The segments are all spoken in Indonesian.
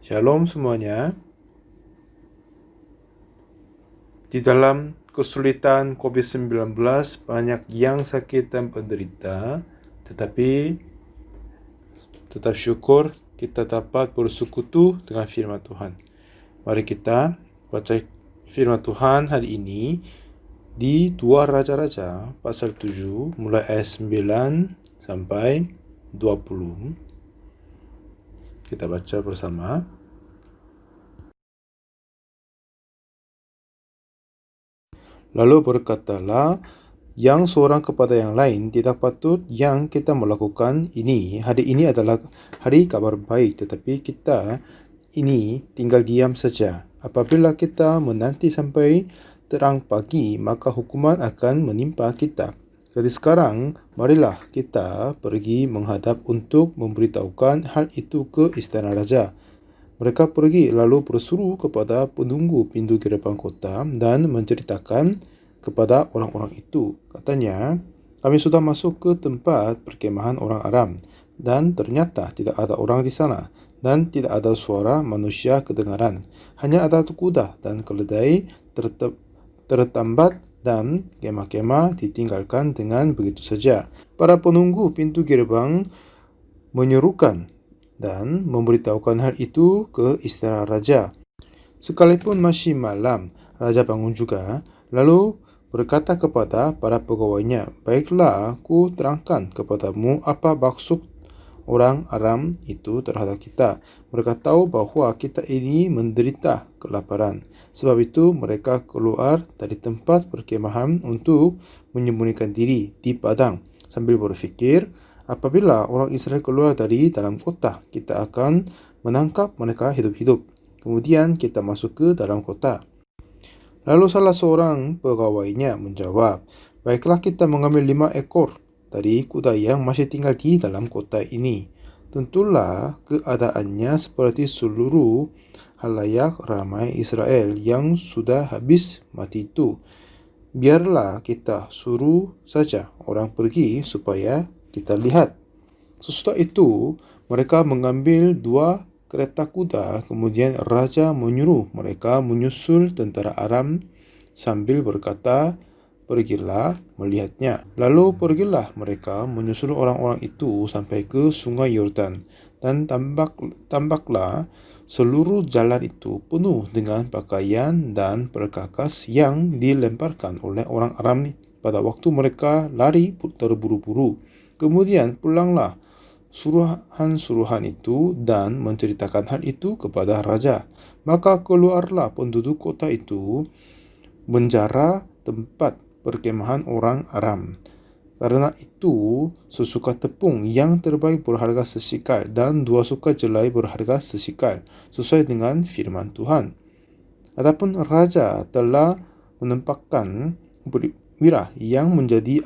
Shalom semuanya. Di dalam kesulitan COVID-19 banyak yang sakit dan penderita, tetapi tetap syukur kita dapat bersekutu dengan firman Tuhan. Mari kita baca firman Tuhan hari ini di 2 Raja-Raja pasal 7 mulai ayat 9 sampai 20. Kita baca bersama. Lalu berkatalah yang seorang kepada yang lain, tidak patut yang kita melakukan ini. Hari ini adalah hari kabar baik, tetapi kita ini tinggal diam saja. Apabila kita menanti sampai terang pagi, maka hukuman akan menimpa kita. Jadi sekarang, marilah kita pergi menghadap untuk memberitahukan hal itu ke istana raja. Mereka pergi lalu berseru kepada penunggu pintu gerbang kota dan menceritakan kepada orang-orang itu. Katanya, kami sudah masuk ke tempat perkemahan orang Aram dan ternyata tidak ada orang di sana dan tidak ada suara manusia kedengaran. Hanya ada kuda dan keledai tertambat dan kemah-kemah ditinggalkan dengan begitu saja. Para penunggu pintu gerbang menyerukan dan memberitahukan hal itu ke istana raja. Sekalipun masih malam, raja bangun juga, lalu berkata kepada para pegawainya, "Baiklah, aku terangkan kepadamu apa maksud orang Aram itu terhadap kita. Mereka tahu bahwa kita ini menderita kelaparan. Sebab itu mereka keluar dari tempat perkemahan untuk menyembunyikan diri di padang sambil berfikir, apabila orang Israel keluar dari dalam kota, kita akan menangkap mereka hidup-hidup. Kemudian kita masuk ke dalam kota." Lalu salah seorang pegawainya menjawab, "Baiklah, kita mengambil 5 ekor dari kuda yang masih tinggal di dalam kota ini. Tentulah keadaannya seperti seluruh halayak ramai Israel yang sudah habis mati itu. Biarlah kita suruh saja orang pergi supaya kita lihat." Sesudah itu, mereka mengambil 2 kereta kuda. Kemudian raja menyuruh mereka menyusul tentara Aram sambil berkata, "Pergilah melihatnya." Lalu pergilah mereka menyusul orang-orang itu sampai ke sungai Yordan. Dan tambaklah seluruh jalan itu penuh dengan pakaian dan perkakas yang dilemparkan oleh orang Aram pada waktu mereka lari terburu-buru. Kemudian pulanglah suruhan-suruhan itu dan menceritakan hal itu kepada raja. Maka keluarlah penduduk kota itu menjara tempat perkemahan orang Aram. Karena itu, sesuka tepung yang terbaik berharga sesikal dan 2 suka jelai berharga sesikal, sesuai dengan firman Tuhan. Adapun raja telah menempatkan perwira yang menjadi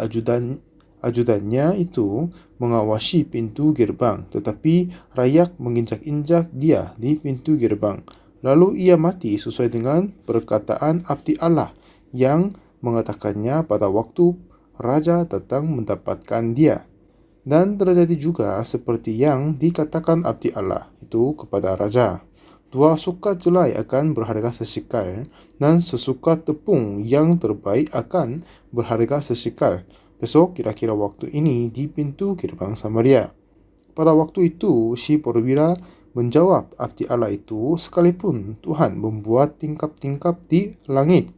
ajudannya itu mengawasi pintu gerbang, tetapi rakyat menginjak-injak dia di pintu gerbang. Lalu ia mati sesuai dengan perkataan abdi Allah yang mengatakannya pada waktu raja datang mendapatkan dia. Dan terjadi juga seperti yang dikatakan abdi Allah itu kepada raja. 2 suka jelai akan berharga sesikal dan sesuka tepung yang terbaik akan berharga sesikal. Besok kira-kira waktu ini di pintu gerbang Samaria. Pada waktu itu, si perwira menjawab abdi Allah itu, "Sekalipun Tuhan membuat tingkap-tingkap di langit,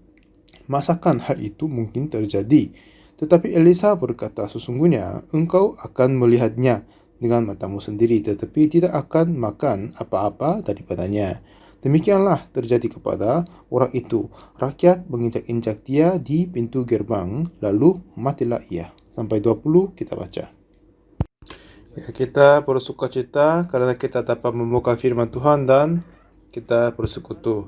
masakan hal itu mungkin terjadi?" Tetapi Elisa berkata, "Sesungguhnya engkau akan melihatnya dengan matamu sendiri, tetapi tidak akan makan apa-apa daripadanya." Demikianlah terjadi kepada orang itu. Rakyat menginjak-injak dia di pintu gerbang, lalu matilah ia. Sampai 20 kita baca. Ya, kita bersukacita karena kita dapat membuka firman Tuhan dan kita bersekutu.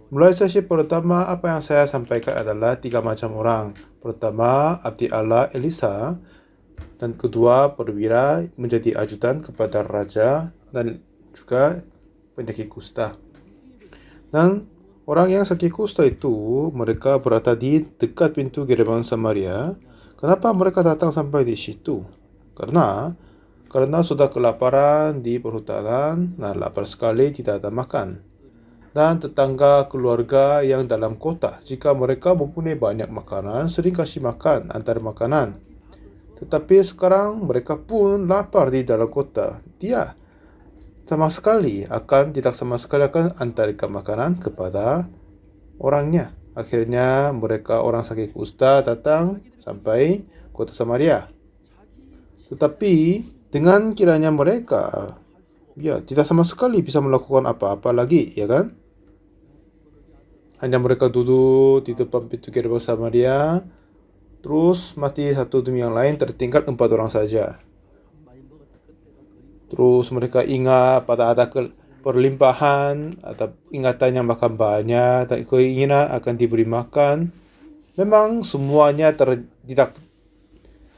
Mulai sesi pertama, apa yang saya sampaikan adalah 3 macam orang. Pertama, abdi Allah Elisa, dan kedua, perwira menjadi ajudan kepada raja, dan juga penyakit kusta. Dan orang yang sakit kusta itu, mereka berada di dekat pintu gerbang Samaria. Kenapa mereka datang sampai di situ? Karena Karena sudah kelaparan di perhutanan, nah lapar sekali tidak ada makan. Dan tetangga keluarga yang dalam kota, jika mereka mempunyai banyak makanan, sering kasih makan antar makanan. Tetapi sekarang mereka pun lapar di dalam kota. Dia tidak sama sekali akan antarkan makanan kepada orangnya. Akhirnya mereka orang sakit kusta datang sampai kota Samaria. Tetapi dengan kiranya mereka tidak sama sekali bisa melakukan apa-apa lagi, ya kan? Hanya mereka duduk di depan pintu gerbang Samaria, terus mati satu demi yang lain, tertinggal 4 orang saja. Terus mereka ingat pada ada perlimpahan, atau ingatan yang makan banyak, dan keinginan akan diberi makan. Memang semuanya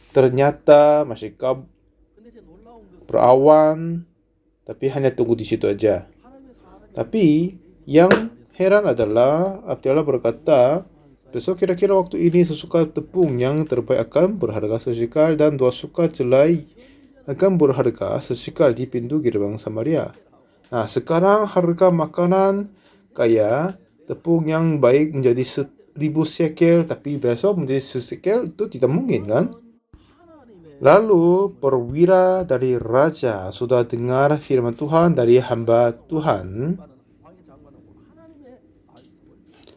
ternyata masih berawan, tapi hanya tunggu di situ aja. Tapi yang heran adalah Abdullah berkata, besok kira-kira waktu ini sesuka tepung yang terbaik akan berharga sesikal dan 2 suka jelai akan berharga sesikal di pintu gerbang Samaria. Nah, sekarang harga makanan kayak tepung yang baik menjadi 1000 shekel, tapi besok menjadi 1 shekel, itu tidak mungkin kan? Lalu perwira dari raja sudah dengar firman Tuhan dari hamba Tuhan.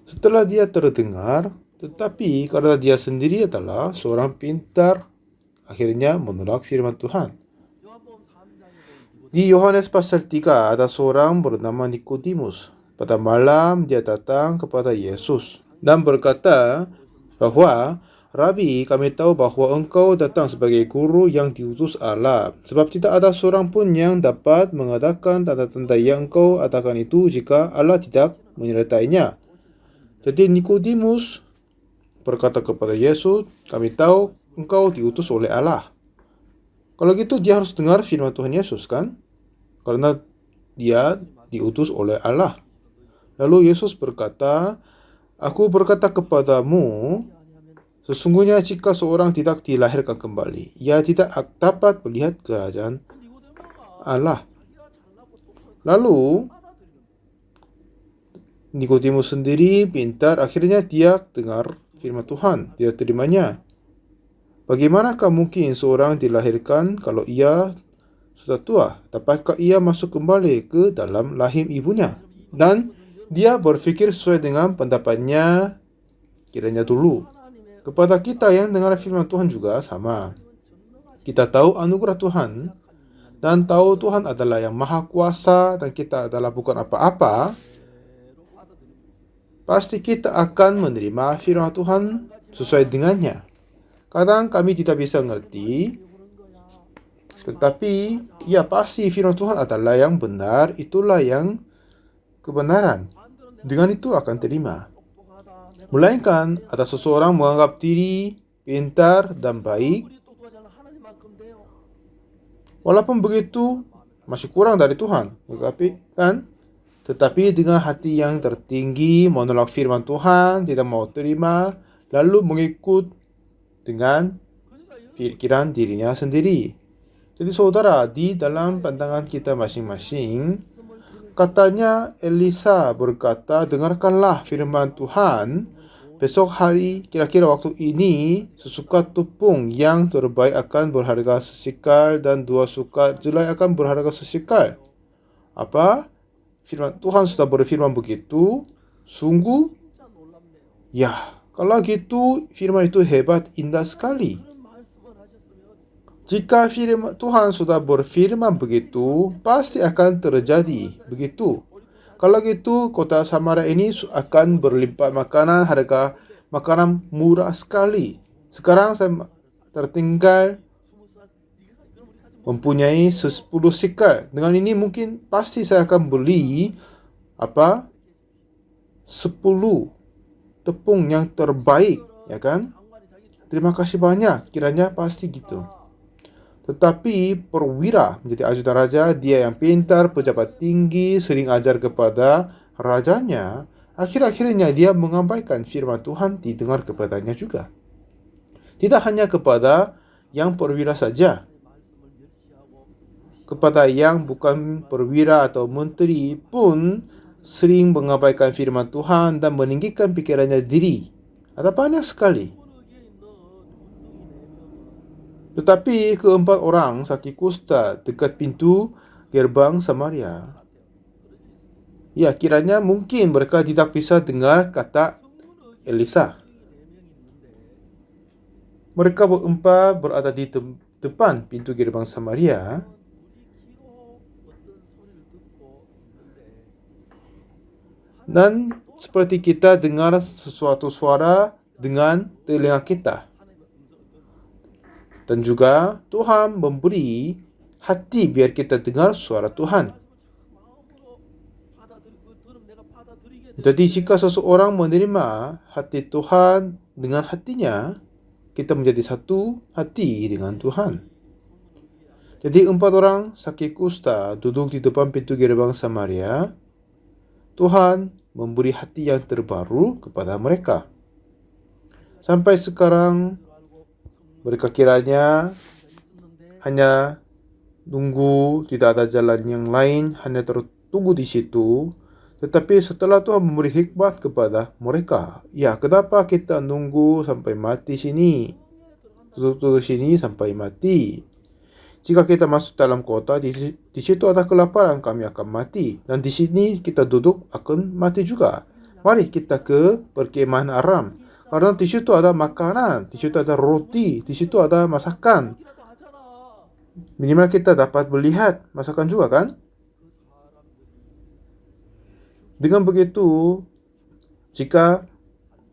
Setelah dia terdengar, tetapi karena dia sendiri adalah seorang pintar, akhirnya menolak firman Tuhan. Di Yohanes pasal 3 ada seorang bernama Nikodemus. Pada malam dia datang kepada Yesus dan berkata bahwa, Rabi, kami tahu bahwa engkau datang sebagai guru yang diutus Allah, sebab tidak ada seorang pun yang dapat mengadakan tanda-tanda yang engkau adakan itu jika Allah tidak menyertainya. Jadi Nikodemus berkata kepada Yesus, kami tahu engkau diutus oleh Allah. Kalau gitu dia harus dengar firman Tuhan Yesus kan? Karena dia diutus oleh Allah. Lalu Yesus berkata, aku berkata kepadamu, sesungguhnya jika seorang tidak dilahirkan kembali, ia tidak dapat melihat kerajaan Allah. Lalu Nikodemus sendiri pintar, akhirnya dia dengar firman Tuhan, dia terimanya. Bagaimanakah mungkin seorang dilahirkan kalau ia sudah tua? Dapatkah ia masuk kembali ke dalam rahim ibunya? Dan dia berpikir sesuai dengan pendapatnya kiranya dulu. Kepada kita yang dengar firman Tuhan juga sama. Kita tahu anugerah Tuhan dan tahu Tuhan adalah yang maha kuasa dan kita adalah bukan apa-apa. Pasti kita akan menerima firman Tuhan sesuai dengannya. Kadang kami tidak bisa ngerti, tetapi pasti firman Tuhan adalah yang benar, itulah yang kebenaran. Dengan itu akan terima. Melainkan ada seseorang menganggap diri pintar dan baik, walaupun begitu masih kurang dari Tuhan, tetapi dengan hati yang tertinggi menolak firman Tuhan, tidak mau terima, lalu mengikut dengan pikiran dirinya sendiri. Jadi saudara, di dalam pandangan kita masing-masing, katanya Elisa berkata, dengarkanlah firman Tuhan, besok hari kira-kira waktu ini sesuka tepung yang terbaik akan berharga sesikal dan 2 suka jelai akan berharga sesikal. Apa? Firman Tuhan sudah berfirman begitu? Sungguh? Ya, kalau gitu firman itu hebat, indah sekali. Jika firman Tuhan sudah berfirman begitu, pasti akan terjadi begitu. Kalau gitu, kota Samaria ini akan berlimpah makanan, harga makanan murah sekali. Sekarang saya tertinggal mempunyai 10 shekel. Dengan ini mungkin pasti saya akan beli 10 tepung yang terbaik, ya kan? Terima kasih banyak, kiranya pasti gitu. Tetapi perwira menjadi ajudan raja, dia yang pintar, pejabat tinggi, sering ajar kepada rajanya, akhir-akhirnya dia mengabaikan firman Tuhan didengar kepadanya juga. Tidak hanya kepada yang perwira saja. kepada yang bukan perwira atau menteri pun sering mengabaikan firman Tuhan dan meninggikan pikirannya diri. Ada banyak sekali. Tetapi keempat orang sakit kusta dekat pintu gerbang Samaria, ya, kiranya mungkin mereka tidak bisa dengar kata Elisa. Mereka berempat berada di depan pintu gerbang Samaria. Dan seperti kita dengar sesuatu suara dengan telinga kita. Dan juga Tuhan memberi hati biar kita dengar suara Tuhan. Jadi jika seseorang menerima hati Tuhan dengan hatinya, kita menjadi satu hati dengan Tuhan. Jadi 4 orang sakit kusta duduk di depan pintu gerbang Samaria. Tuhan memberi hati yang terbaru kepada mereka. Sampai sekarang mereka kiranya hanya tunggu, tidak ada jalan yang lain, hanya tertunggu di situ. Tetapi setelah Tuhan memberi hikmat kepada mereka, ya, kenapa kita nunggu sampai mati sini? Duduk sini sampai mati. Jika kita masuk dalam kota, di situ ada kelaparan, kami akan mati. Dan di sini kita duduk akan mati juga. Mari kita ke perkemahan Aram. Karena di situ ada makanan, di situ ada roti, di situ ada masakan. Minimal kita dapat melihat masakan juga, kan? Dengan begitu, jika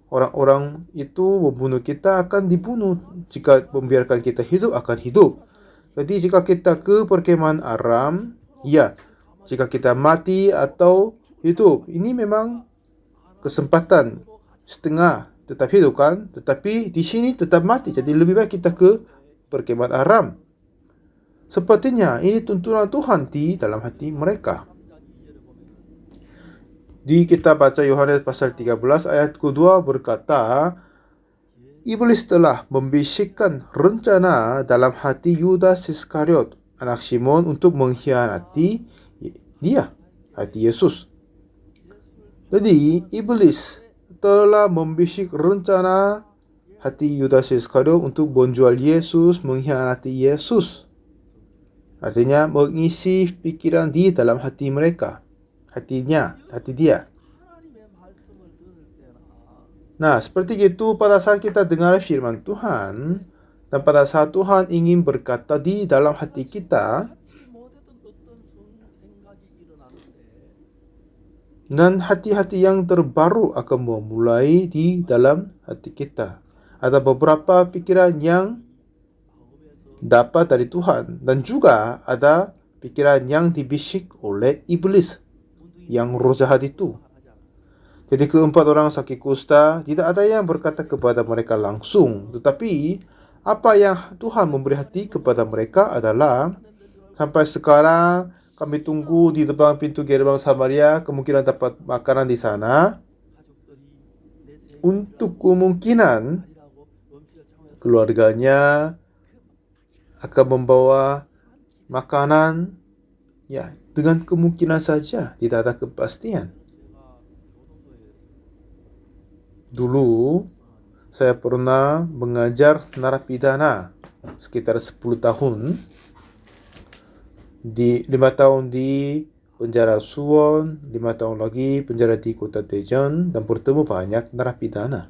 orang-orang itu membunuh kita, akan dibunuh. Jika membiarkan kita hidup, akan hidup. Jadi jika kita ke perkemahan Aram, ya, jika kita mati atau hidup, ini memang kesempatan setengah tetap hidup, kan? Tetapi di sini tetap mati. Jadi lebih baik kita ke perkemahan Aram. Sepertinya ini tuntunan Tuhan di dalam hati mereka. Di kitab baca Yohanes pasal 13 ayat kedua berkata, Iblis telah membisikkan rencana dalam hati Yudas Iskariot, anak Simon, untuk mengkhianati dia, hati Yesus. Jadi, Iblis telah membisik rencana hati Yudas Iskariot untuk menjual Yesus, mengkhianati Yesus. Artinya, mengisi pikiran di dalam hati mereka, hati dia. Nah, seperti itu pada saat kita dengar firman Tuhan, dan pada saat Tuhan ingin berkata di dalam hati kita, dan hati-hati yang terbaru akan memulai di dalam hati kita. Ada beberapa pikiran yang dapat dari Tuhan, dan juga ada pikiran yang dibisik oleh iblis, yang roh jahat itu. Jadi keempat orang sakit kusta, tidak ada yang berkata kepada mereka langsung. Tetapi apa yang Tuhan memberi hati kepada mereka adalah, sampai sekarang kami tunggu di depan pintu gerbang Samaria, kemungkinan dapat makanan di sana. Untuk kemungkinan keluarganya akan membawa makanan, ya, dengan kemungkinan saja, tidak ada kepastian. Dulu saya pernah mengajar narapidana sekitar 10 tahun. 5 tahun di penjara Suwon, 5 tahun lagi penjara di kota Daejeon, dan bertemu banyak narapidana.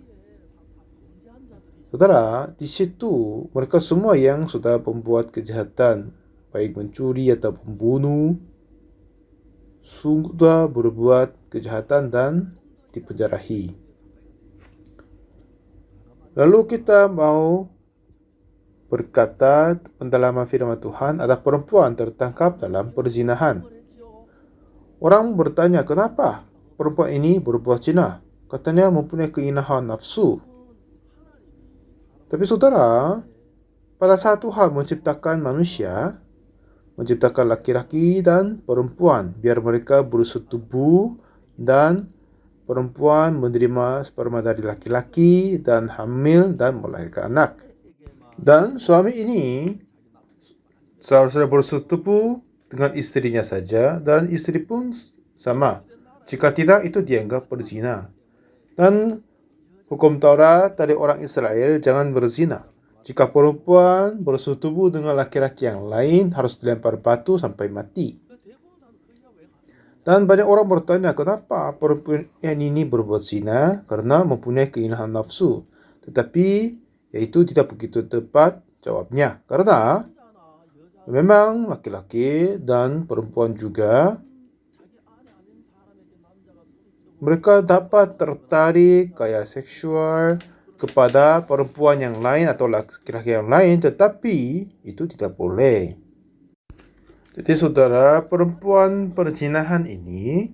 Saudara, di situ mereka semua yang sudah membuat kejahatan, baik mencuri atau membunuh, sudah berbuat kejahatan dan dipenjarahi. Lalu kita mau berkata pendalaman firman Tuhan, ada perempuan tertangkap dalam perzinahan. Orang bertanya, kenapa perempuan ini berbuat zina? Katanya mempunyai keinginan nafsu. Tapi saudara, pada saat Tuhan menciptakan manusia, menciptakan laki-laki dan perempuan, biar mereka bersetubuh, dan perempuan menerima sperma dari laki-laki dan hamil dan melahirkan anak. Dan suami ini seharusnya bersetubuh dengan istrinya saja dan istri pun sama. Jika tidak, itu dianggap berzina. Dan hukum Taurat dari orang Israel jangan berzina. Jika perempuan bersetubuh dengan laki-laki yang lain harus dilempar batu sampai mati. Dan banyak orang bertanya kenapa perempuan ini berbuat zina karena mempunyai keinginan nafsu. Tetapi yaitu tidak begitu tepat jawabnya. Karena memang laki-laki dan perempuan juga mereka dapat tertarik gaya seksual kepada perempuan yang lain atau laki-laki yang lain, tetapi itu tidak boleh. Jadi saudara, perempuan perzinahan ini,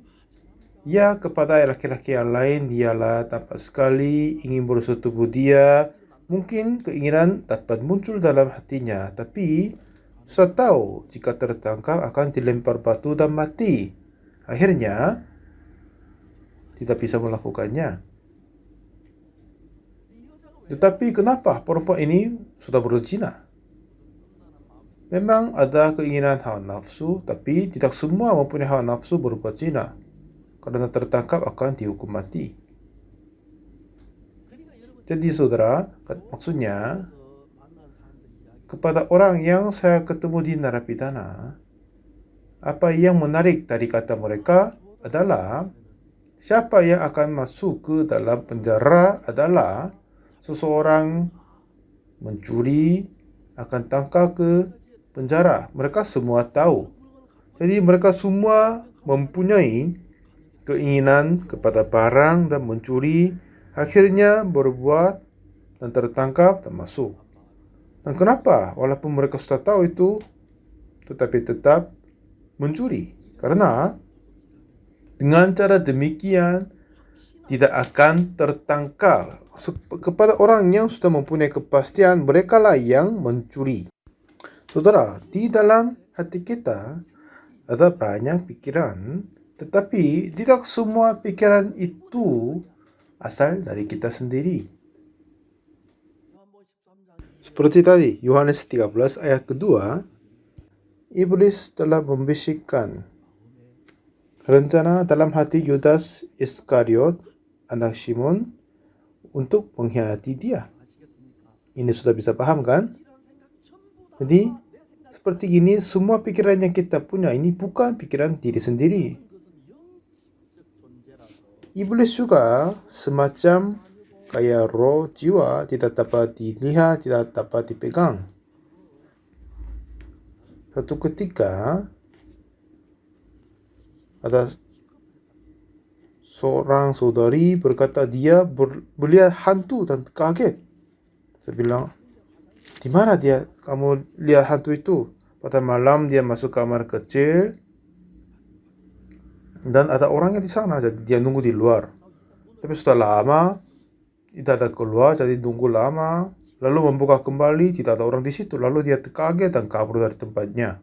ya kepada laki-laki yang lain dialah tanpa sekali ingin bersetubuh dia, mungkin keinginan dapat muncul dalam hatinya, tapi sudah tahu jika tertangkap akan dilempar batu dan mati. Akhirnya, tidak bisa melakukannya. Tetapi kenapa perempuan ini sudah berzina? Memang ada keinginan hawa nafsu, tapi tidak semua mempunyai hawa nafsu berbuat zina. Karena tertangkap akan dihukum mati. Jadi saudara, maksudnya kepada orang yang saya ketemu di narapidana, apa yang menarik dari kata mereka adalah siapa yang akan masuk ke dalam penjara adalah seseorang mencuri akan tangkap ke penjara. Mereka semua tahu. Jadi mereka semua mempunyai keinginan kepada barang dan mencuri. Akhirnya berbuat dan tertangkap dan masuk. Dan kenapa? Walaupun mereka sudah tahu itu, tetapi tetap mencuri. Karena dengan cara demikian tidak akan tertangkap. Kepada orang yang sudah mempunyai kepastian, merekalah yang mencuri. Saudara, di dalam hati kita ada banyak pikiran, tetapi tidak semua pikiran itu asal dari kita sendiri. Seperti tadi, Yohanes 13 ayat kedua, Iblis telah membisikkan rencana dalam hati Yudas Iskariot, anak Simon, untuk mengkhianati dia. Ini sudah bisa paham kan? Jadi, seperti ini, semua pikiran yang kita punya ini bukan pikiran diri sendiri. Iblis juga semacam kayak roh jiwa, tidak dapat dilihat, tidak dapat dipegang. Suatu ketika, ada seorang saudari berkata dia melihat hantu dan kaget. Saya bilang, di mana kamu lihat hantu itu? Pada malam dia masuk kamar kecil dan ada orangnya di sana, jadi dia nunggu di luar. Tapi sudah lama tidak ada keluar, jadi nunggu lama. Lalu membuka kembali, tidak ada orang di situ. Lalu dia kaget dan kabur dari tempatnya.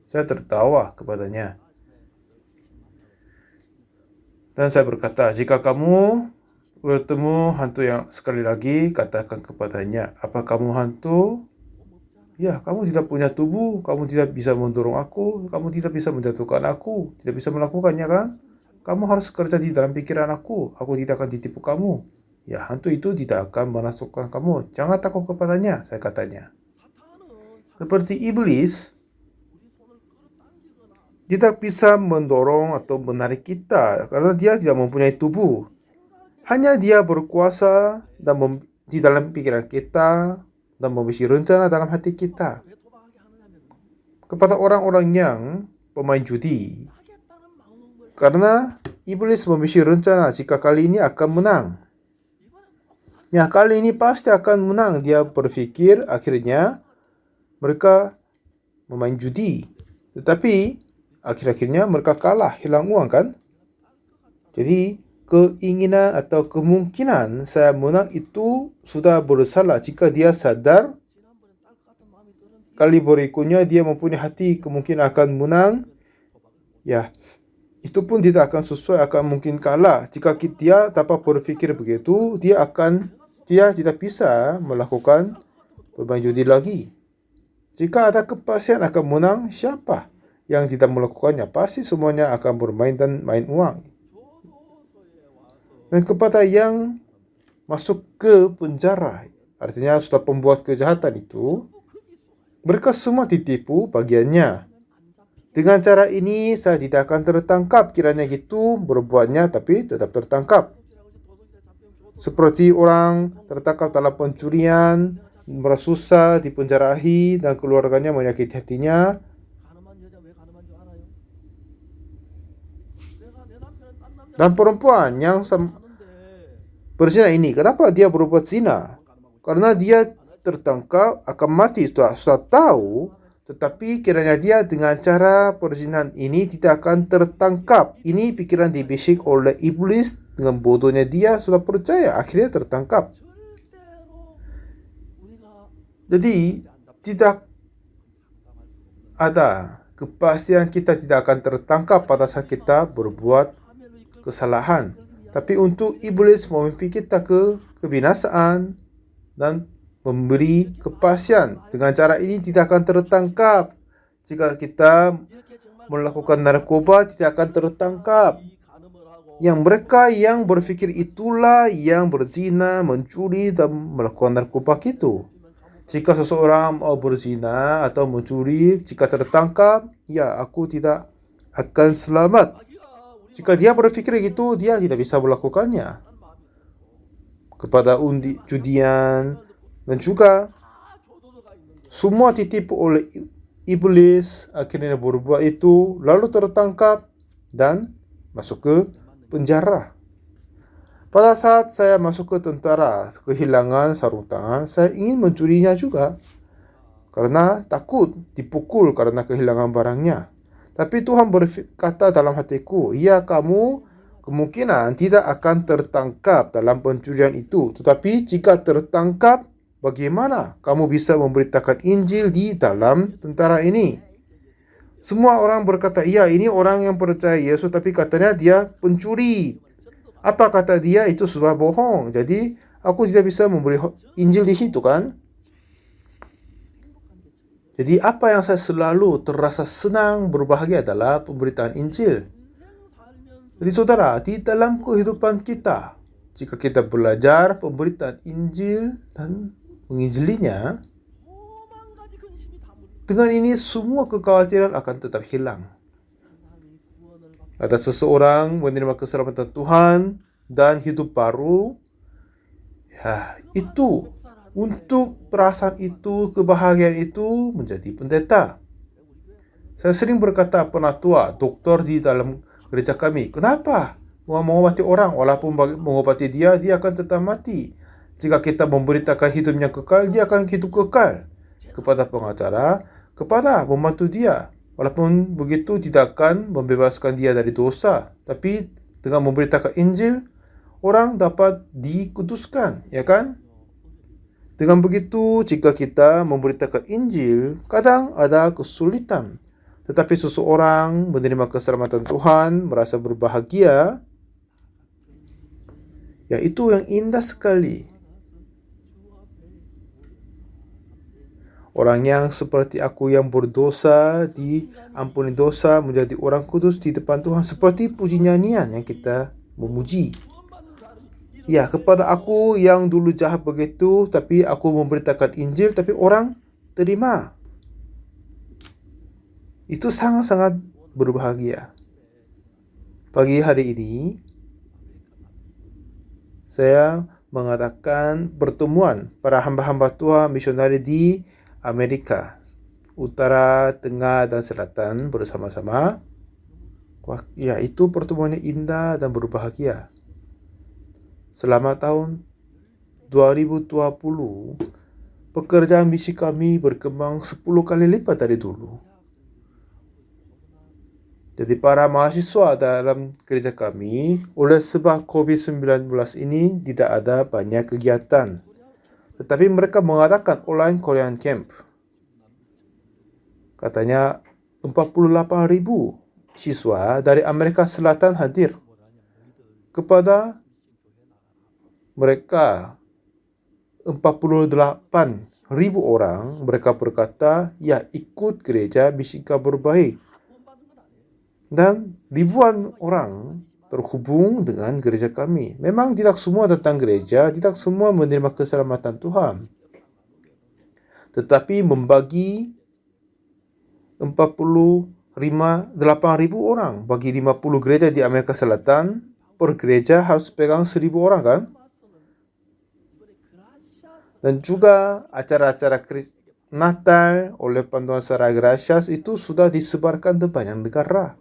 Saya tertawa kepadanya. Dan saya berkata, jika kamu bertemu hantu yang sekali lagi, katakan kepadanya, apa kamu hantu? Ya, kamu tidak punya tubuh, kamu tidak bisa mendorong aku, kamu tidak bisa menjatuhkan aku, tidak bisa melakukannya kan? Kamu harus kerja di dalam pikiran aku tidak akan ditipu kamu. Ya, hantu itu tidak akan menakutkan kamu, jangan takut kepadanya, saya katanya. Seperti iblis, tidak bisa mendorong atau menarik kita karena dia tidak mempunyai tubuh. Hanya dia berkuasa di dalam pikiran kita dan memiliki rencana dalam hati kita. Kepada orang-orang yang pemain judi, karena iblis memiliki rencana jika kali ini akan menang. Ya, kali ini pasti akan menang. Dia berpikir akhirnya mereka memain judi. Tetapi akhir-akhirnya mereka kalah, hilang uang kan? Jadi keinginan atau kemungkinan saya menang itu sudah bersalah jika dia sadar kali berikutnya dia mempunyai hati kemungkinan akan menang. Ya, itu pun tidak akan sesuai, akan mungkin kalah. Jika dia dapat berpikir begitu, dia tidak bisa melakukan bermain judi lagi. Jika ada kepastian akan menang, siapa yang tidak melakukannya, pasti semuanya akan bermain dan main uang. Dan kepada yang masuk ke penjara, artinya sudah pembuat kejahatan itu, mereka semua ditipu bagiannya. Dengan cara ini, saya tidak akan tertangkap kiranya gitu berbuatnya, tapi tetap tertangkap. Seperti orang tertangkap dalam pencurian, merasa dipenjarahi, dan keluarganya menyakiti hatinya. Dan perempuan yang berzina ini, kenapa dia berbuat zina? Karena dia tertangkap akan mati, sudah tahu, tetapi kiranya dia dengan cara perzinahan ini tidak akan tertangkap. Ini pikiran dibisik oleh iblis. Dengan bodohnya dia sudah percaya, akhirnya tertangkap. Jadi tidak ada kepastian kita tidak akan tertangkap pada saat kita berbuat kesalahan. Tapi untuk iblis memimpi kita ke kebinasaan dan memberi kepastian. Dengan cara ini tidak akan tertangkap. Jika kita melakukan narkoba, tidak akan tertangkap. Yang mereka yang berpikir itulah yang berzina, mencuri, dan melakukan narkoba itu. Jika seseorang mau berzina atau mencuri, jika tertangkap, ya aku tidak akan selamat. Jika dia berpikir itu, dia tidak bisa melakukannya. Kepada judian, dan juga semua ditipu oleh iblis, akhirnya berbuat itu, lalu tertangkap dan masuk ke penjara. Pada saat saya masuk ke tentara, kehilangan sarung tangan, saya ingin mencurinya juga. Karena takut dipukul karena kehilangan barangnya. Tapi Tuhan berkata dalam hatiku, ya kamu kemungkinan tidak akan tertangkap dalam pencurian itu. Tetapi jika tertangkap, bagaimana kamu bisa memberitakan Injil di dalam tentara ini? Semua orang berkata, iya ini orang yang percaya Yesus, tapi katanya dia pencuri. Apa kata dia? Itu sebuah bohong. Jadi aku tidak bisa memberi Injil di situ kan? Jadi apa yang saya selalu terasa senang berbahagia adalah pemberitaan Injil. Jadi saudara, di dalam kehidupan kita, jika kita belajar pemberitaan Injil dan menginjilinya, dengan ini semua kekhawatiran akan tetap hilang. Ada seseorang menerima keselamatan Tuhan dan hidup baru, ya itu untuk perasaan itu, kebahagiaan itu menjadi pendeta. Saya sering berkata penatua, dokter di dalam gereja kami, kenapa mengobati orang? Walaupun mengobati dia akan tetap mati. Jika kita memberitakan hidupnya kekal, dia akan hidup kekal. Kepada pengacara, kepada membantu dia. Walaupun begitu tidak akan membebaskan dia dari dosa. Tapi dengan memberitakan Injil, orang dapat dikuduskan, ya kan? Dengan begitu, jika kita memberitakan Injil, kadang ada kesulitan. Tetapi seseorang menerima keselamatan Tuhan, merasa berbahagia, ya itu yang indah sekali. Orang yang seperti aku yang berdosa, diampuni dosa, menjadi orang kudus di depan Tuhan. Seperti puji nyanyian yang kita memuji. Ya, kepada aku yang dulu jahat begitu, tapi aku memberitakan Injil, tapi orang terima. Itu sangat-sangat berbahagia. Pagi hari ini, saya mengadakan pertemuan para hamba-hamba Tuhan misionari di Amerika Utara, Tengah, dan Selatan bersama-sama. Wah, ya itu pertemuannya indah dan berbahagia. Selama tahun 2020, pekerjaan misi kami berkembang 10 kali lipat dari dulu. Jadi para mahasiswa dalam gereja kami, oleh sebab COVID-19 ini tidak ada banyak kegiatan. Tetapi mereka mengadakan online Korean Camp. Katanya 48.000 siswa dari Amerika Selatan hadir. Kepada mereka 48.000 orang, mereka berkata, ya ikut gereja Misi Kabar Baik. Dan ribuan orang terhubung dengan gereja kami. Memang tidak semua datang gereja, tidak semua menerima keselamatan Tuhan. Tetapi membagi 8.000 orang bagi 50 gereja di Amerika Selatan, per gereja harus pegang 1.000 orang kan? Dan juga acara-acara Natal oleh Panduan Suara Gracias itu sudah disebarkan di banyak negara.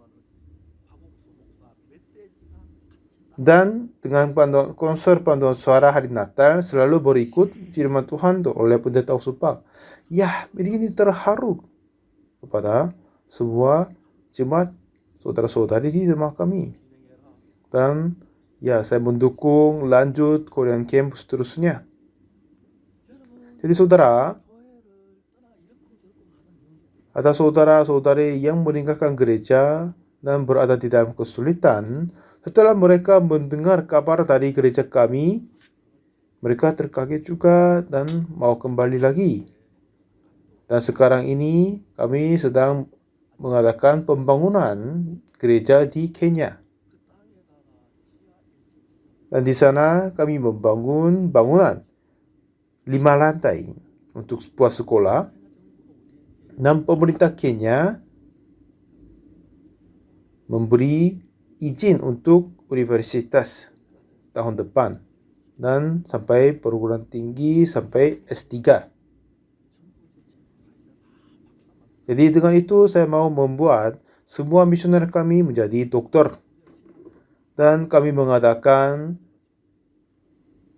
Dan dengan konser Panduan Suara hari Natal selalu berikut firman Tuhan oleh Pendeta Usupak. Ya, ini terharu kepada semua jemaat saudara-saudari di rumah kami. Dan ya, saya mendukung lanjut Korean Camp seterusnya. Jadi saudara, ada saudara-saudari yang meninggalkan gereja dan berada di dalam kesulitan. Setelah mereka mendengar kabar dari gereja kami, mereka terkaget juga dan mau kembali lagi. Dan sekarang ini kami sedang mengadakan pembangunan gereja di Kenya. Dan di sana kami membangun bangunan 5 lantai untuk sebuah sekolah. Dan pemerintah Kenya memberi izin untuk universitas tahun depan dan sampai perguruan tinggi sampai S3. Jadi dengan itu saya mau membuat semua misioner kami menjadi doktor. Dan kami mengadakan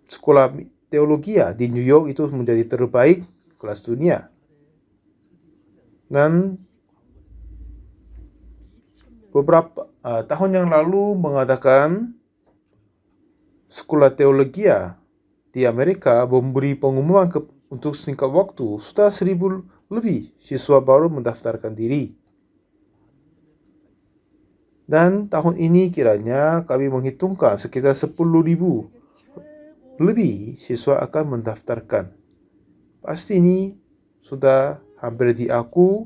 sekolah teologi di New York itu menjadi terbaik kelas dunia. Dan beberapa tahun yang lalu mengadakan sekolah teologi di Amerika memberi pengumuman untuk singkat waktu sudah 1.000 lebih siswa baru mendaftarkan diri. Dan tahun ini kiranya kami menghitungkan sekitar 10.000 lebih siswa akan mendaftarkan. Pasti ini sudah hampir diaku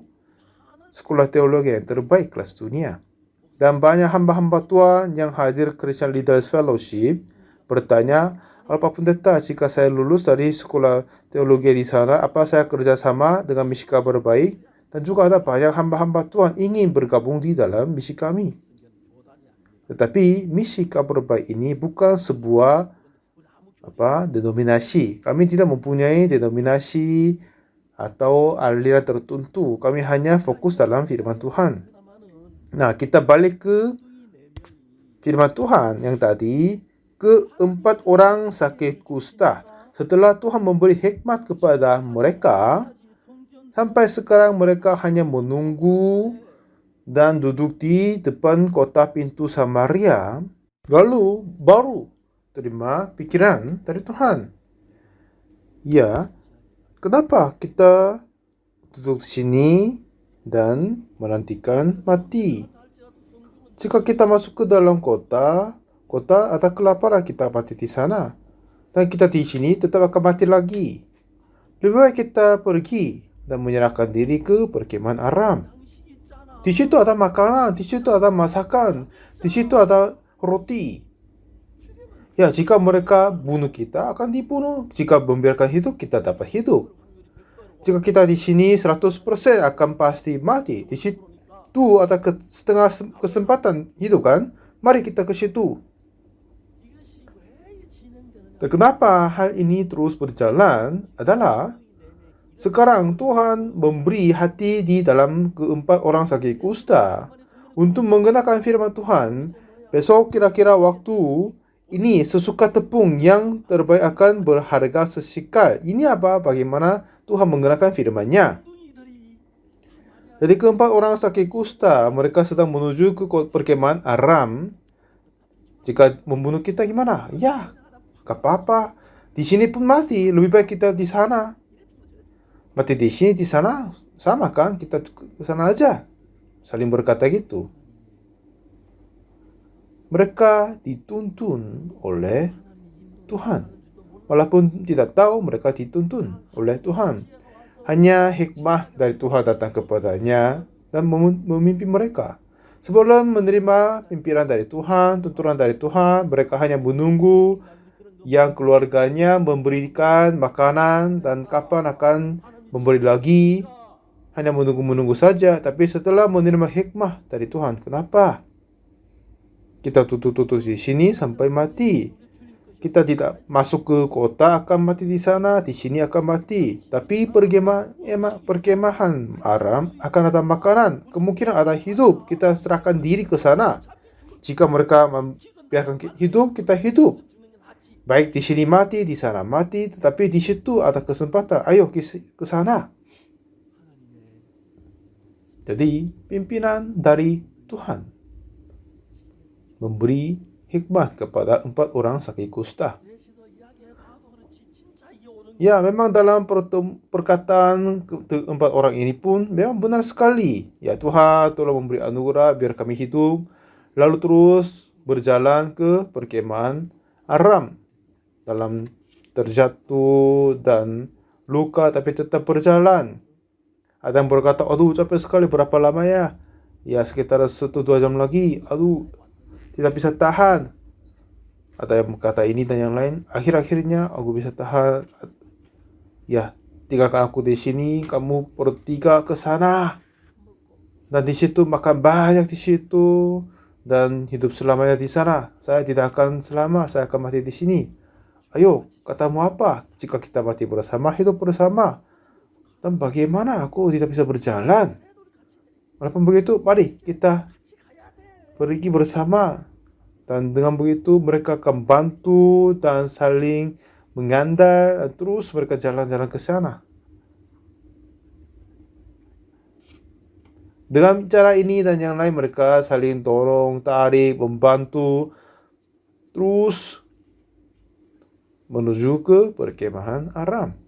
sekolah teologi yang terbaik kelas dunia. Dan banyak hamba-hamba Tuhan yang hadir Christian Leaders Fellowship bertanya, Pak Pendeta, jika saya lulus dari sekolah teologi di sana, apa saya kerjasama dengan misi kabar baik? Dan juga ada banyak hamba-hamba Tuhan ingin bergabung di dalam misi kami. Tetapi misi kabar baik ini bukan sebuah denominasi. Kami tidak mempunyai denominasi atau aliran tertentu. Kami hanya fokus dalam firman Tuhan. Nah, kita balik ke firman Tuhan yang tadi, keempat orang sakit kusta. Setelah Tuhan memberi hikmat kepada mereka, sampai sekarang mereka hanya menunggu dan duduk di depan kota pintu Samaria, lalu baru terima pikiran dari Tuhan. Ya, kenapa kita duduk di sini dan menantikan mati? Jika kita masuk ke dalam kota ada kelaparan, kita mati di sana. Dan kita di sini tetap akan mati lagi. Lebih baik kita pergi dan menyerahkan diri ke perkemahan Aram. Di situ ada makanan, di situ ada masakan, di situ ada roti. Ya, jika mereka bunuh kita, akan dibunuh. Jika membiarkan hidup, kita dapat hidup. Jika kita di sini 100% akan pasti mati. Di situ ada setengah kesempatan hidup kan? Mari kita ke situ. Dan kenapa hal ini terus berjalan adalah sekarang Tuhan memberi hati di dalam keempat orang sakit kusta untuk menggunakan firman Tuhan. Besok kira-kira waktu ini sesuka tepung yang terbaik akan berharga sesikal. Ini apa? Bagaimana Tuhan menggunakan firman-Nya. Jadi keempat orang sakit kusta, mereka sedang menuju ke perkemahan Aram. Jika membunuh kita gimana? Ya, gak apa-apa. Di sini pun mati, lebih baik kita di sana. Mati di sini, di sana sama kan? Kita ke sana aja. Saling berkata gitu. Mereka dituntun oleh Tuhan. Walaupun tidak tahu mereka dituntun oleh Tuhan. Hanya hikmah dari Tuhan datang kepadanya dan memimpin mereka. Sebelum menerima pimpinan dari Tuhan, tuntunan dari Tuhan, mereka hanya menunggu yang keluarganya memberikan makanan dan kapan akan memberi lagi. Hanya menunggu-menunggu saja. Tapi setelah menerima hikmah dari Tuhan, kenapa kita tutup-tutup di sini sampai mati? Kita tidak masuk ke kota akan mati di sana, di sini akan mati. Tapi perkemahan Aram akan ada makanan, kemungkinan ada hidup. Kita serahkan diri ke sana. Jika mereka membiarkan hidup, kita hidup. Baik di sini mati, di sana mati, tetapi di situ ada kesempatan. Ayo ke sana. Jadi pimpinan dari Tuhan memberi hikmat kepada 4 orang sakit kusta. Ya, memang dalam perkataan 4 orang ini pun memang benar sekali. Ya, Tuhan telah memberi anugerah biar kami hidup. Lalu terus berjalan ke perkemahan Aram. Dalam terjatuh dan luka tapi tetap berjalan. Ada yang berkata, aduh capek sekali, berapa lama ya? Ya, sekitar 1-2 jam lagi. Aduh, tidak bisa tahan. Ada yang berkata ini dan yang lain. Akhir-akhirnya aku bisa tahan. Ya, tinggalkan aku di sini. Kamu bertiga ke sana. Dan di situ makan banyak di situ dan hidup selamanya di sana. Saya tidak akan selama. Saya akan mati di sini. Ayo, katamu apa? Jika kita mati bersama, hidup bersama. Dan bagaimana aku tidak bisa berjalan? Walaupun begitu, mari kita pergi bersama. Dan dengan begitu mereka akan bantu dan saling mengandal dan terus mereka jalan-jalan ke sana. Dengan cara ini dan yang lain mereka saling tolong, tarik, membantu terus menuju ke perkemahan Aram.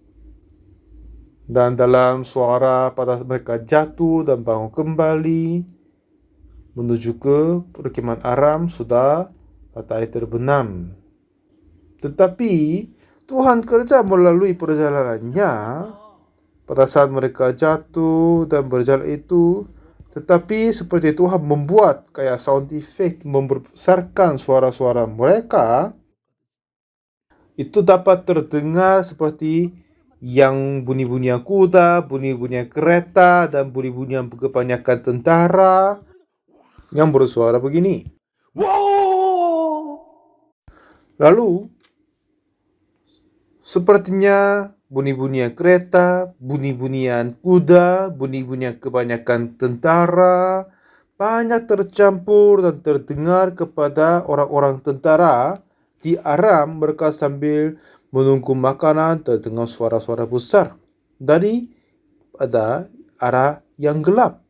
Dan dalam suara pada mereka jatuh dan bangun kembali menuju ke perkemahan Aram sudah matahari terbenam. Tetapi Tuhan kerja melalui perjalanannya pada saat mereka jatuh dan berjalan itu. Tetapi seperti Tuhan membuat kayak sound effect, membesarkan suara-suara mereka, itu dapat terdengar seperti yang bunyi-bunyian kuda, bunyi-bunyian kereta, dan bunyi-bunyian kebanyakan tentara yang bersuara begini. Wow! Lalu, sepertinya bunyi-bunyian kereta, bunyi-bunyian kuda, bunyi-bunyian kebanyakan tentara, banyak tercampur dan terdengar kepada orang-orang tentara di Aram. Mereka sambil menunggu makanan terdengar suara-suara besar dari pada arah yang gelap.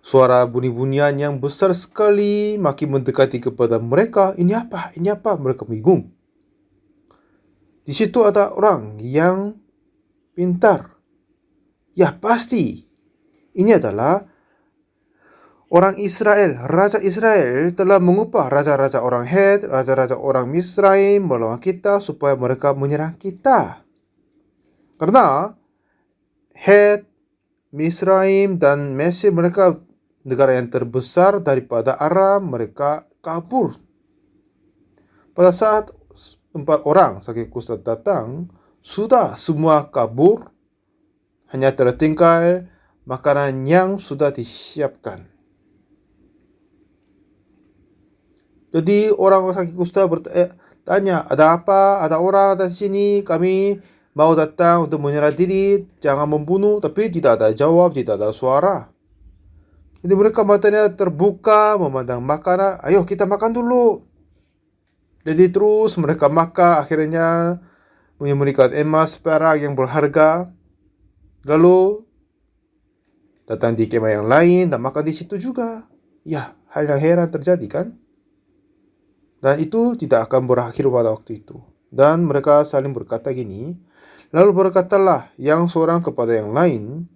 Suara bunyi-bunyian yang besar sekali makin mendekati kepada mereka. Ini apa? Ini apa? Mereka bingung. Di situ ada orang yang pintar. Ya pasti. Ini adalah orang Israel. Raja Israel telah mengupah raja-raja orang Het, raja-raja orang Misraim melawan kita supaya mereka menyerang kita. Karena Het, Misraim dan Mesir mereka negara yang terbesar daripada Aram, mereka kabur. Pada saat 4 orang sakit kusta datang, sudah semua kabur, hanya tertinggal makanan yang sudah disiapkan. Jadi orang sakit kusta bertanya, ada apa? Ada orang di sini, kami mau datang untuk menyerah diri, jangan membunuh. Tapi tidak ada jawab, tidak ada suara. Jadi mereka matanya terbuka, memandang makanan. Ayo kita makan dulu. Jadi terus mereka makan, akhirnya memberikan emas, perak yang berharga. Lalu datang di kemah yang lain dan makan di situ juga. Ya, hal yang heran terjadi kan? Dan itu tidak akan berakhir pada waktu itu. Dan mereka saling berkata gini. Lalu berkatalah yang seorang kepada yang lain,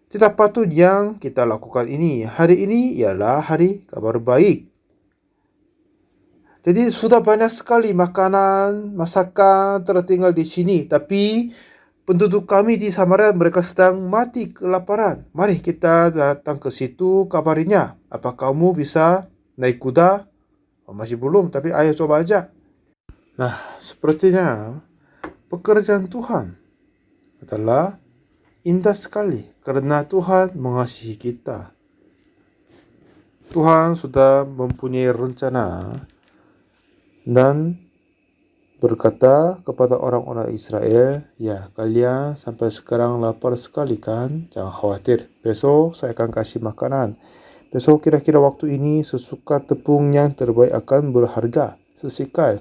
tidak patut yang kita lakukan ini. Hari ini ialah hari kabar baik. Jadi sudah banyak sekali makanan, masakan tertinggal di sini. Tapi penduduk kami di Samaria mereka sedang mati kelaparan. Mari kita datang ke situ kabarinya. Apa kamu bisa naik kuda? Oh, masih belum, tapi ayo coba aja. Nah, sepertinya pekerjaan Tuhan adalah indah sekali karena Tuhan mengasihi kita. Tuhan sudah mempunyai rencana dan berkata kepada orang-orang Israel, ya kalian sampai sekarang lapar sekali kan? Jangan khawatir, besok saya akan kasih makanan. Besok kira-kira waktu ini sesuka tepung yang terbaik akan berharga sesikal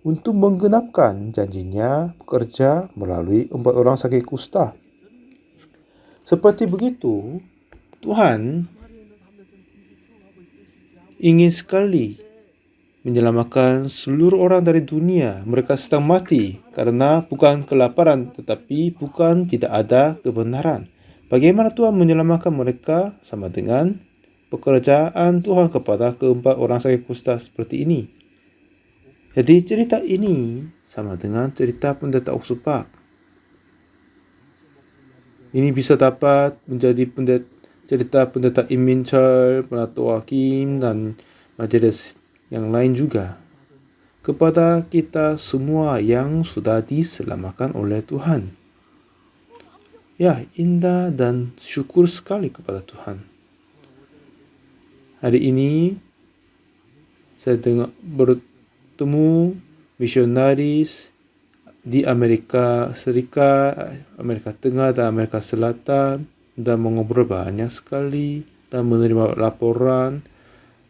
untuk menggenapkan janjinya bekerja melalui 4 orang sakit kusta. Seperti begitu, Tuhan ingin sekali menyelamatkan seluruh orang dari dunia. Mereka sedang mati karena bukan kelaparan, tetapi bukan tidak ada kebenaran. Bagaimana Tuhan menyelamatkan mereka? Sama dengan pekerjaan Tuhan kepada keempat orang sakit kusta seperti ini. Jadi cerita ini sama dengan cerita pendeta Usupak. Ini bisa dapat menjadi cerita pendeta Imin Chol, Penatua Hakim, dan majelis yang lain juga. Kepada kita semua yang sudah diselamatkan oleh Tuhan. Ya, indah dan syukur sekali kepada Tuhan. Hari ini saya bertemu misionaris di Amerika Serikat, Amerika Tengah dan Amerika Selatan dan mengobrol banyak sekali dan menerima laporan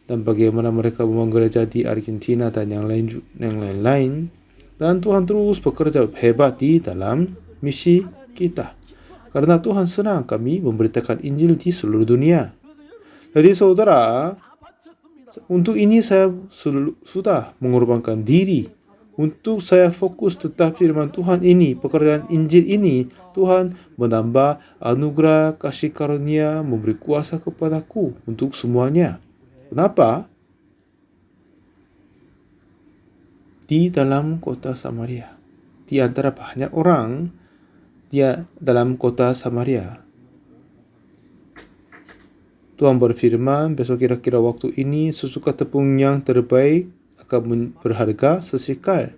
dan bagaimana mereka membangun gereja di Argentina dan yang lain-lain. Dan Tuhan terus bekerja hebat di dalam misi kita. Karena Tuhan senang kami memberitakan Injil di seluruh dunia. Jadi saudara, untuk ini saya sudah mengorbankan diri. Untuk saya fokus tetap firman Tuhan ini, pekerjaan Injil ini, Tuhan menambah anugerah kasih karunia, memberi kuasa kepadaku untuk semuanya. Kenapa? Di dalam kota Samaria, di antara banyak orang dalam kota Samaria, Tuhan berfirman, besok kira-kira waktu ini sesuka tepung yang terbaik akan berharga sesikal.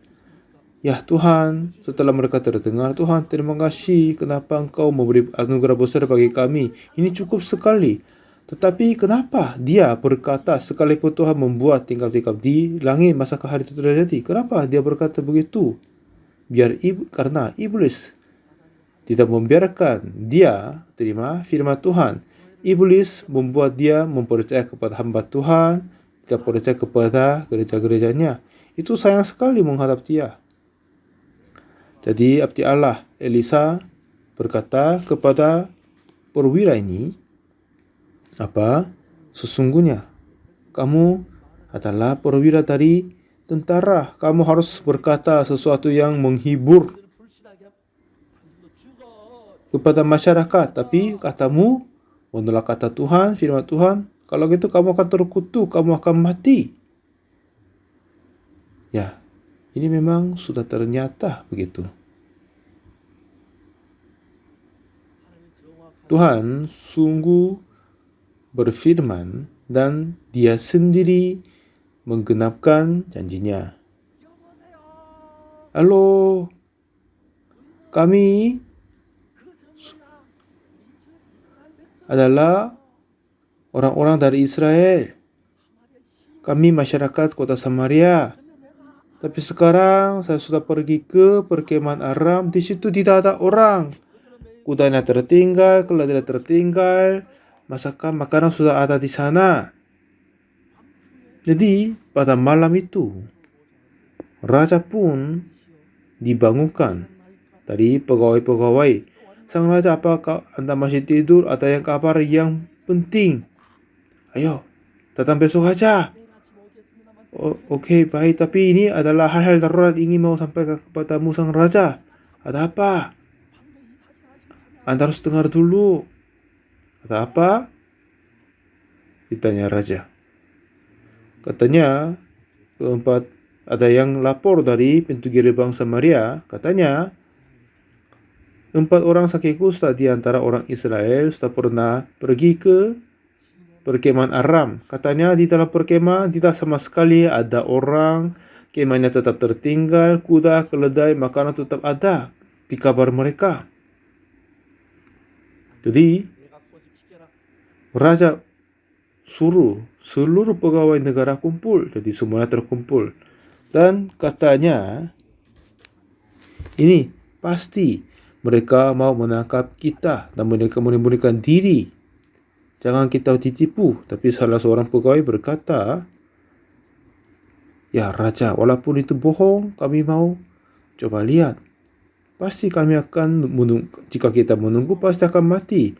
Ya Tuhan, setelah mereka terdengar, Tuhan terima kasih kenapa Engkau memberi anugerah besar bagi kami. Ini cukup sekali. Tetapi kenapa dia berkata sekalipun Tuhan membuat tingkap-tingkap di langit masakah hari itu terjadi? Kenapa dia berkata begitu? Karena iblis tidak membiarkan dia terima firman Tuhan. Iblis membuat dia mempercayai kepada hamba Tuhan, tidak percaya kepada gereja-gerejanya. Itu sayang sekali menghadap dia. Jadi abdi Allah Elisa berkata kepada perwira ini, sesungguhnya kamu adalah perwira dari tentara. Kamu harus berkata sesuatu yang menghibur kepada masyarakat. Tapi katamu menolak kata Tuhan, firman Tuhan. Kalau gitu kamu akan terkutuk, kamu akan mati. Ya, ini memang sudah ternyata begitu. Tuhan sungguh berfirman dan dia sendiri menggenapkan janjinya. Halo, kami adalah orang-orang dari Israel. Kami masyarakat kota Samaria. Tapi sekarang saya sudah pergi ke perkemahan Aram. Di situ tidak ada orang. Kudanya tertinggal, keledai tertinggal. Masakan makanan sudah ada di sana. Jadi pada malam itu, raja pun dibangunkan dari pegawai-pegawai. Sang raja, apakah Anda masih tidur? Ada yang kabar yang penting. Ayo, datang besok aja. Oke, baik. Tapi ini adalah hal-hal darurat ingin mau sampaikan kepadamu sang raja. Ada apa? Anda harus dengar dulu. Ada apa? Ditanya raja. Katanya, keempat ada yang lapor dari pintu gerbang Samaria. Katanya, 4 orang sakit kusta di antara orang Israel sudah pernah pergi ke perkemahan Aram. Katanya di dalam perkemahan tidak sama sekali ada orang, kemahnya tetap tertinggal, kuda, keledai, makanan tetap ada di kabar mereka. Jadi, raja suruh seluruh pegawai negara kumpul, jadi semuanya terkumpul. Dan katanya, ini pasti mereka mau menangkap kita dan mereka menyembunyikan diri. Jangan kita ditipu. Tapi salah seorang pegawai berkata, ya raja, walaupun itu bohong, kami mau coba lihat. Pasti kami akan menunggu. Jika kita menunggu, pasti akan mati.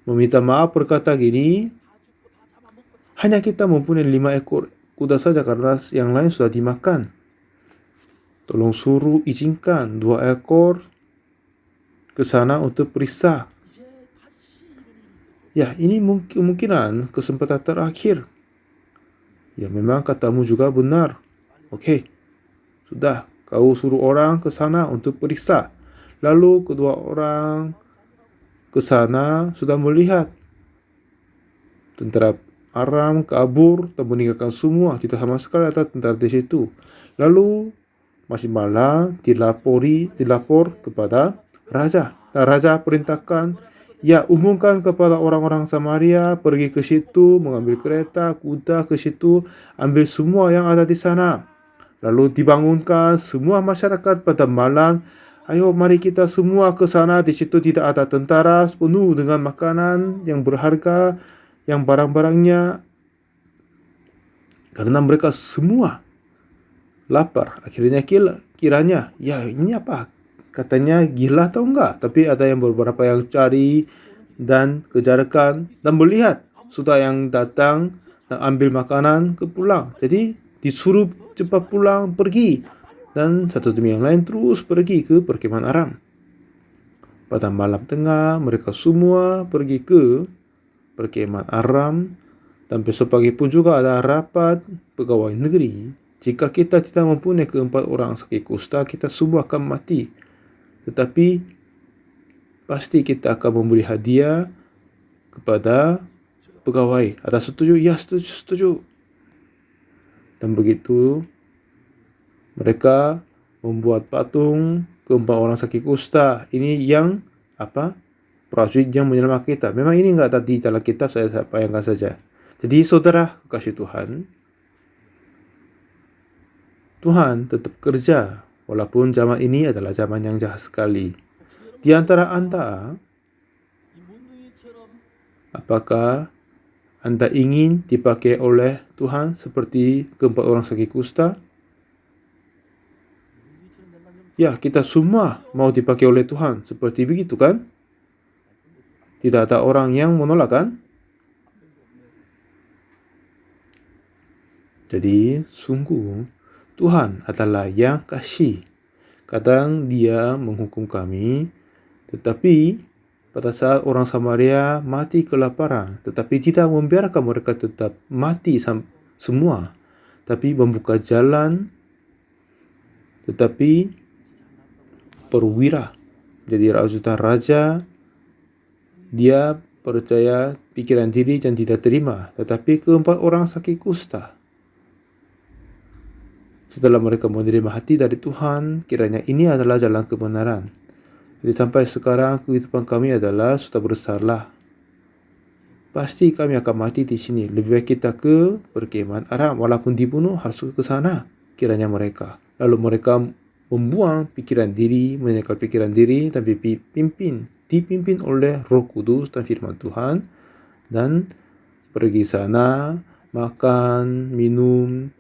Meminta maaf berkata gini, hanya kita mempunyai 5 ekor kuda saja karena yang lain sudah dimakan. Tolong suruh izinkan 2 ekor ke sana untuk periksa. Ya, ini kemungkinan kesempatan terakhir. Ya, memang katamu juga benar. Oke, sudah. Kau suruh orang ke sana untuk periksa. Lalu kedua orang ke sana sudah melihat tentara Aram kabur dan meninggalkan semua. Tidak sama sekali ada tentara di situ. Lalu masih malam dilapor kepada raja. Dan raja perintahkan, ya umumkan kepada orang-orang Samaria pergi ke situ, mengambil kereta, kuda ke situ, ambil semua yang ada di sana. Lalu dibangunkan semua masyarakat pada malam. Ayo mari kita semua ke sana. Di situ tidak ada tentara, penuh dengan makanan yang berharga, yang barang-barangnya. Karena mereka semua lapar. Akhirnya kiranya, ya ini apa? Katanya gila atau enggak? Tapi ada yang beberapa yang cari dan kejarkan dan melihat sudah yang datang dan ambil makanan ke pulang. Jadi disuruh cepat pulang pergi. Dan satu demi yang lain terus pergi ke perkemahan Aram. Pada malam tengah mereka semua pergi ke perkemahan Aram. Dan besok pagi pun juga ada rapat pegawai negeri. Jika kita tidak mempunyai 4 orang sakit kusta, kita semua akan mati. Tetapi pasti kita akan memberi hadiah kepada pegawai. Ada setuju? Ya, setuju. Dan begitu mereka membuat patung ke 4 orang sakit kusta. Ini yang prajurit yang menyelamatkan kita. Memang ini enggak ada di dalam kitab, saya bayangkan saja. Jadi saudara kekasih Tuhan tetap kerja walaupun zaman ini adalah zaman yang jahat sekali. Di antara Anda, apakah Anda ingin dipakai oleh Tuhan seperti 4 orang sakit kusta? Ya, kita semua mau dipakai oleh Tuhan seperti begitu kan? Tidak ada orang yang menolak kan? Jadi sungguh Tuhan adalah yang kasih. Kadang dia menghukum kami, tetapi pada saat orang Samaria mati kelaparan, tetapi tidak membiarkan mereka tetap mati semua, tapi membuka jalan, tetapi perwira. Jadi rautan raja, dia percaya pikiran diri dan tidak terima, tetapi 4 orang sakit kusta. Setelah mereka menerima hati dari Tuhan, kiranya ini adalah jalan kebenaran. Jadi sampai sekarang kehidupan kami adalah sudah bersalah. Pasti kami akan mati di sini. Lebih baik kita ke perkemahan Aram, walaupun dibunuh harus ke sana. Kiranya mereka. Lalu mereka membuang pikiran diri, menyekal pikiran diri, dan dipimpin oleh Roh Kudus dan firman Tuhan, dan pergi sana, makan, minum,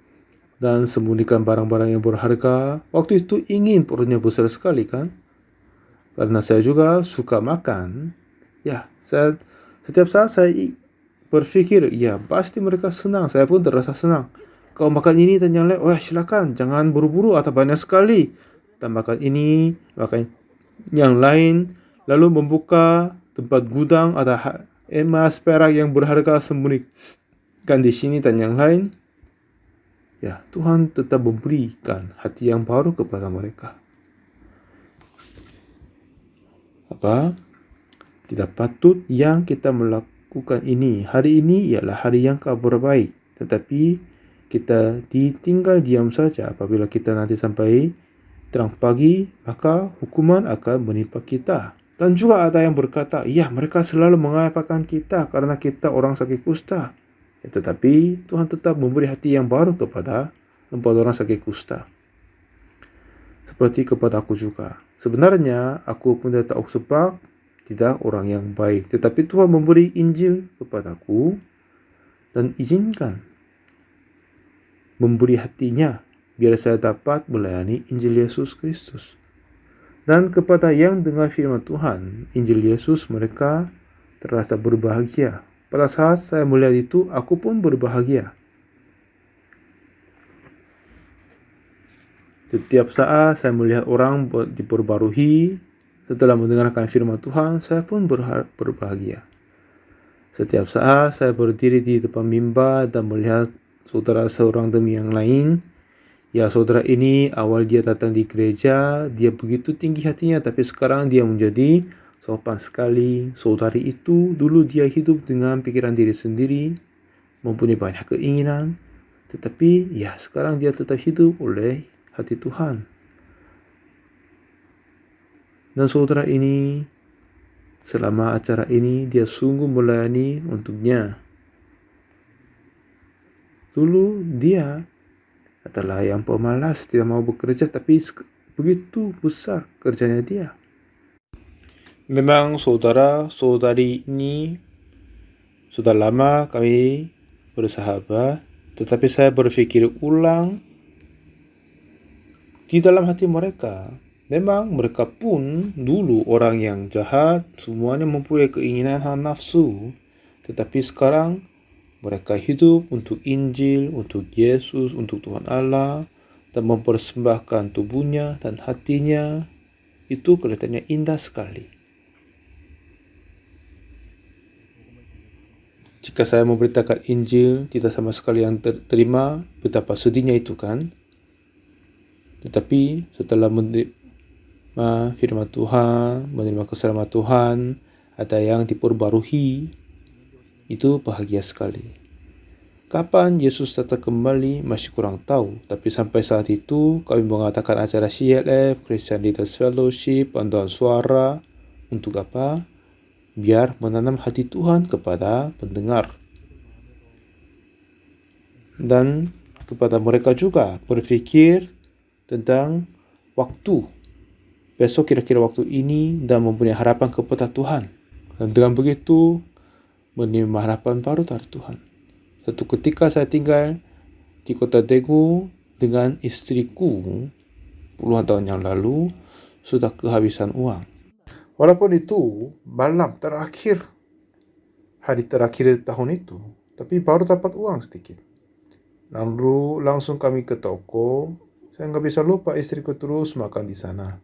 dan sembunyikan barang-barang yang berharga. Waktu itu ingin perutnya besar sekali kan? Karena saya juga suka makan. Ya, setiap saat saya berpikir, ya pasti mereka senang. Saya pun terasa senang. Kau makan ini dan yang lain, silakan. Jangan buru-buru atau banyak sekali. Dan makan ini, makan yang lain. Lalu membuka tempat gudang, ada emas, perak yang berharga sembunyikan di sini dan yang lain. Ya, Tuhan tetap memberikan hati yang baru kepada mereka. Bapa, tidak patut yang kita melakukan ini. Hari ini ialah hari yang kabar baik, tetapi kita ditinggal diam saja. Apabila kita nanti sampai terang pagi, maka hukuman akan menimpa kita. Dan juga ada yang berkata, ya mereka selalu mengapakan kita karena kita orang sakit kusta. Tetapi Tuhan tetap memberi hati yang baru kepada 4 orang sakit kusta. Seperti kepada aku juga. Sebenarnya aku pun tidak tahu sebab tidak orang yang baik. Tetapi Tuhan memberi Injil kepadaku dan izinkan memberi hatinya biar saya dapat melayani Injil Yesus Kristus. Dan kepada yang dengar firman Tuhan, Injil Yesus, mereka terasa berbahagia. Pada saat saya melihat itu, aku pun berbahagia. Setiap saat saya melihat orang diperbarui setelah mendengarkan firman Tuhan, saya pun berbahagia. Setiap saat saya berdiri di depan mimbar dan melihat saudara seorang demi yang lain, ya saudara ini awal dia datang di gereja, dia begitu tinggi hatinya, tapi sekarang dia menjadi sopan sekali. Saudari itu dulu dia hidup dengan pikiran diri sendiri, mempunyai banyak keinginan, tetapi ya sekarang dia tetap hidup oleh hati Tuhan. Dan saudara ini selama acara ini dia sungguh melayani untuknya. Dulu dia adalah yang pemalas, tidak mau bekerja, tapi begitu besar kerjanya dia. Memang saudara-saudari ini sudah lama kami bersahabat, tetapi saya berpikir ulang di dalam hati mereka. Memang mereka pun dulu orang yang jahat, semuanya mempunyai keinginan hawa nafsu. Tetapi sekarang mereka hidup untuk Injil, untuk Yesus, untuk Tuhan Allah, dan mempersembahkan tubuhnya dan hatinya. Itu kelihatannya indah sekali. Jika saya memberitakan Injil, tidak sama sekali yang terima, betapa sedihnya itu kan? Tetapi setelah menerima firman Tuhan, menerima keselamatan Tuhan, ada yang diperbarui, itu bahagia sekali. Kapan Yesus datang kembali masih kurang tahu, tapi sampai saat itu kami mengadakan acara CLF, Christian Leaders Fellowship, bantuan suara. Untuk apa? Biar menanam hati Tuhan kepada pendengar. Dan kepada mereka juga berpikir tentang waktu. Besok kira-kira waktu ini dan mempunyai harapan kepada Tuhan. Dan dengan begitu menerima harapan baru dari Tuhan. Satu ketika saya tinggal di kota Daegu dengan istriku puluhan tahun yang lalu, sudah kehabisan uang. Walaupun itu malam terakhir, hari terakhir tahun itu, tapi baru dapat uang sedikit. Lalu langsung kami ke toko. Saya nggak bisa lupa istriku terus makan di sana.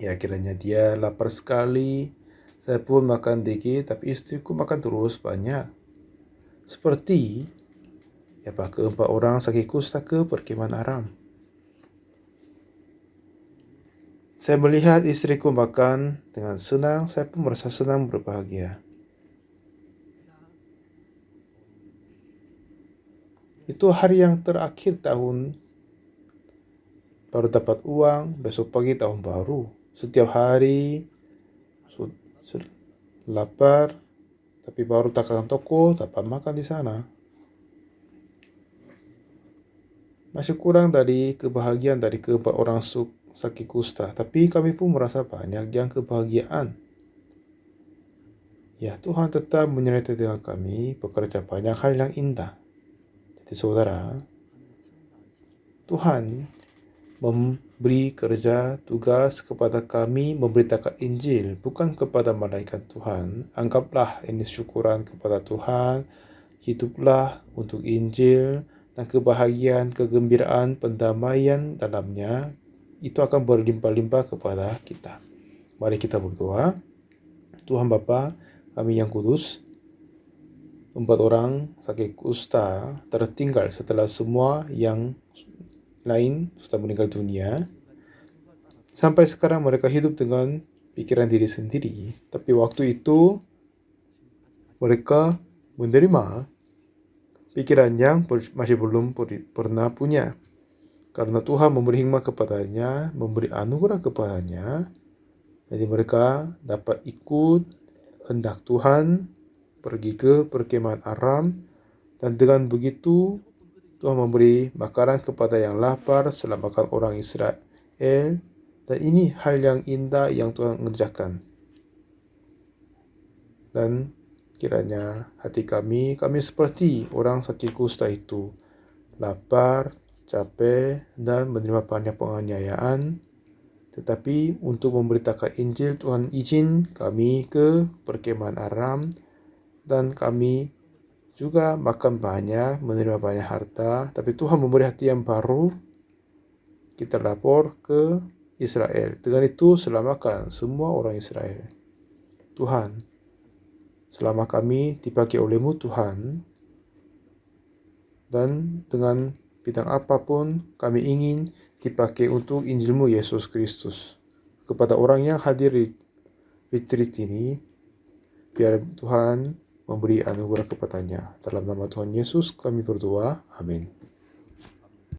Ya kiranya dia lapar sekali. Saya pun makan dikit, tapi istriku makan terus banyak. Seperti ya pak keempat orang sakit kusta ke perkemahan Aram. Saya melihat istriku makan dengan senang, saya pun merasa senang berbahagia. Itu hari yang terakhir tahun, baru dapat uang, besok pagi tahun baru. Setiap hari lapar, tapi baru takkan toko, dapat makan di sana. Masih kurang dari kebahagiaan dari keempat orang sakit kusta, tapi kami pun merasa banyak yang kebahagiaan. Ya, Tuhan tetap menyertai dengan kami, bekerja banyak hal yang indah. Jadi saudara, Tuhan memberi kerja tugas kepada kami memberitakan Injil, bukan kepada malaikat Tuhan. Anggaplah ini syukuran kepada Tuhan, hiduplah untuk Injil, dan kebahagiaan, kegembiraan, pendamaian dalamnya, itu akan berlimpah-limpah kepada kita. Mari kita berdoa. Tuhan Bapa kami yang kudus, 4 orang sakit kusta tertinggal setelah semua yang lain sudah meninggal dunia. Sampai sekarang mereka hidup dengan pikiran diri sendiri. Tapi waktu itu mereka menerima pikiran yang masih belum pernah punya. Karena Tuhan memberi hikmat kepadanya, memberi anugerah kepadanya, jadi mereka dapat ikut hendak Tuhan pergi ke perkemahan Aram, dan dengan begitu Tuhan memberi makanan kepada yang lapar, selamatkan orang Israel, dan ini hal yang indah yang Tuhan kerjakan. Dan kiranya hati kami seperti orang sakit kusta itu, lapar, capek, dan menerima banyak penganiayaan. Tetapi untuk memberitakan Injil, Tuhan izin kami ke perkemahan Aram, dan kami juga makan banyak, menerima banyak harta. Tapi Tuhan memberi hati yang baru, kita lapor ke Israel. Dengan itu selamatkan semua orang Israel. Tuhan, selama kami dipakai oleh-Mu Tuhan, dan dengan bidang apapun kami ingin dipakai untuk Injil-Mu Yesus Kristus. Kepada orang yang hadir di retreat ini, biar Tuhan memberi anugerah kepadanya. Dalam nama Tuhan Yesus kami berdoa. Amin.